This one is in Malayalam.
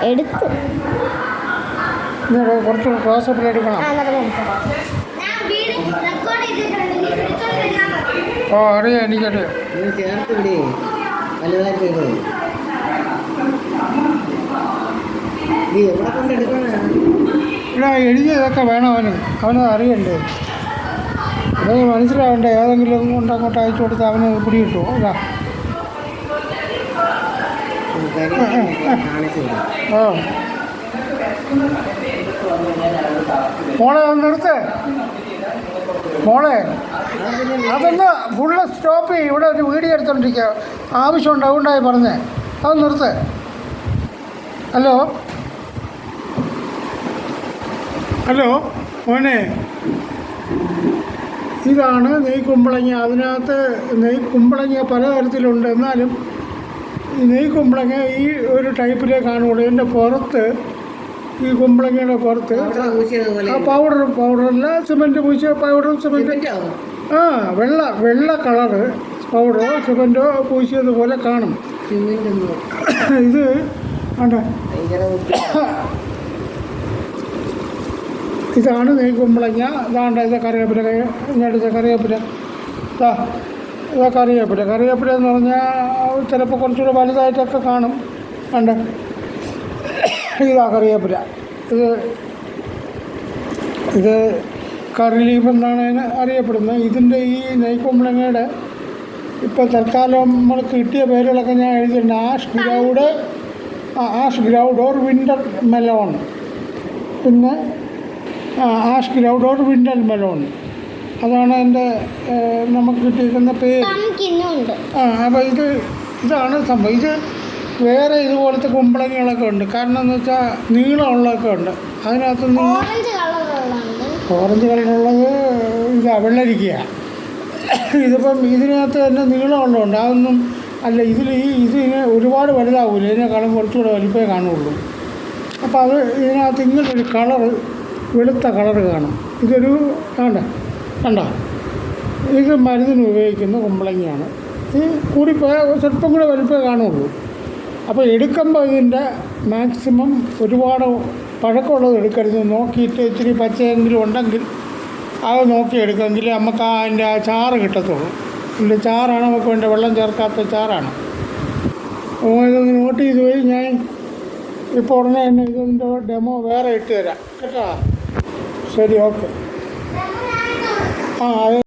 എടുത്തു കുറച്ച് ക്ലോസപ്പിൽ എടുക്കണം. ഓ അറിയാം, എനിക്കറിയാം. ചേർത്തില്ലേ വലുതായിട്ട് നീ എവിടെ കൊണ്ടെടുക്കണ? ഇവിടെ എഴുതിയതൊക്കെ വേണം അവനത് അറിയണ്ടേ. അത് മനസ്സിലാവണ്ടേ. ഏതെങ്കിലും കൊണ്ട് അങ്ങോട്ട് അയച്ചു കൊടുത്താൽ അവന് പിടി കിട്ടുമോ? ഇതാ ഓ മോളെ ഒന്ന് നിർത്തേ. മോളെ അതൊന്ന് ഫുള്ള് സ്റ്റോപ്പ് ചെയ്യും. ഇവിടെ ഒരു വീഡിയോ എടുത്തോണ്ടിരിക്കുക, ആവശ്യമുണ്ട്, അതുകൊണ്ടായി പറഞ്ഞേ. അത് നിർത്തേ. ഹലോ ഹലോ മോനെ, ഇതാണ് നെയ്ക്കുമ്പളങ്ങ. അതിനകത്ത് നെയ്ക്കുമ്പളങ്ങ പലതരത്തിലുണ്ട്. എന്നാലും ഈ നെയ്ക്കുമ്പളങ്ങ ഈ ഒരു ടൈപ്പിലേ കാണുള്ളൂ. ഇതിൻ്റെ പുറത്ത്, ഈ കുമ്പളങ്ങയുടെ പുറത്ത് ആ പൗഡറല്ല, സിമെൻറ്റ് പൂശിയ പൗഡറും സിമെൻറ്റ്, വെള്ള കളറ് പൗഡറോ സിമെൻറ്റോ പൂശിയതുപോലെ കാണും. ഇത് വേണ്ട, ഇതാണ് നെയ്ക്കുമ്പളങ്ങ. ഇതാണ്ട് ഇത് കറിവേപ്പില, ഇങ്ങോട്ട് കറിവേപ്പില. ഇതാ കറിവേപ്പില എന്ന് പറഞ്ഞാൽ ചിലപ്പോൾ കുറച്ചുകൂടെ വലുതായിട്ടൊക്കെ കാണും. വേണ്ട, ഇതാ കറിവേപ്പില. ഇത് കറി ലീഫ് എന്നാണ് അതിന് അറിയപ്പെടുന്നത്. ഇതിൻ്റെ ഈ നെയ്ക്കുമ്പളങ്ങയുടെ ഇപ്പോൾ തൽക്കാലം നമ്മൾ കിട്ടിയ പേരുകളൊക്കെ ഞാൻ എഴുതിയിട്ടുണ്ട്. ആഷ് ഗ്രൗഡ് ഓർ വിൻ്റർ മെലോൺ, പിന്നെ ആഷ് ഗ്രൗഡ് ഓർ വിൻ്റർ മെലോൺ, അതാണ് എൻ്റെ നമുക്ക് കിട്ടിയിരിക്കുന്ന പേര്. അപ്പോൾ ഇതാണ് സംഭവം. ഇത് വേറെ ഇതുപോലത്തെ കുമ്പളങ്ങകളൊക്കെ ഉണ്ട്. കാരണം എന്ന് വെച്ചാൽ നീളമുള്ളതൊക്കെ ഉണ്ട്. അതിനകത്ത് ഓറഞ്ച് കളറുള്ളത് ഇതാ വെള്ളരിക്കുക. ഇതിപ്പം ഇതിനകത്ത് തന്നെ നീളമുള്ളതുണ്ട്. അതൊന്നും അല്ല, ഇതിന് ഒരുപാട് വലുതാവില്ല. ഇതിനേക്കാളും കുറച്ചുകൂടെ വലിപ്പമേ കാണുള്ളൂ. അപ്പോൾ അത് ഇതിനകത്ത് ഇങ്ങനൊരു കളറ്, വെളുത്ത കളറ് കാണും. ഇതൊരു കണ്ട ഇത് മരുന്നിന് ഉപയോഗിക്കുന്ന കുമ്പളങ്ങയാണ്. ഇത് കൂടിപ്പോയാൽ സ്വല്പം കൂടെ വലിപ്പമേ കാണുള്ളൂ. അപ്പോൾ എടുക്കുമ്പോൾ ഇതിൻ്റെ മാക്സിമം ഒരുപാട് പഴക്കമുള്ളത് എടുക്കരുത്. നോക്കിയിട്ട് ഇത്തിരി പച്ചയെങ്കിലും ഉണ്ടെങ്കിൽ അത് നോക്കിയെടുക്കുമെങ്കിൽ നമുക്ക് അതിൻ്റെ ആ ചാറ് കിട്ടത്തുള്ളൂ. ഇതിൻ്റെ ചാറാണ് നമുക്ക് വേണ്ട, വെള്ളം ചേർക്കാത്ത ചാറാണ്. അപ്പോൾ ഇതൊന്ന് നോട്ട് ചെയ്ത് പോയി. ഞാൻ ഇപ്പോൾ ഉടനെ തന്നെ ഇതിൻ്റെ ഡെമോ വേറെ ഇട്ട് തരാം കേട്ടോ. ശരി, ഓക്കെ. അത്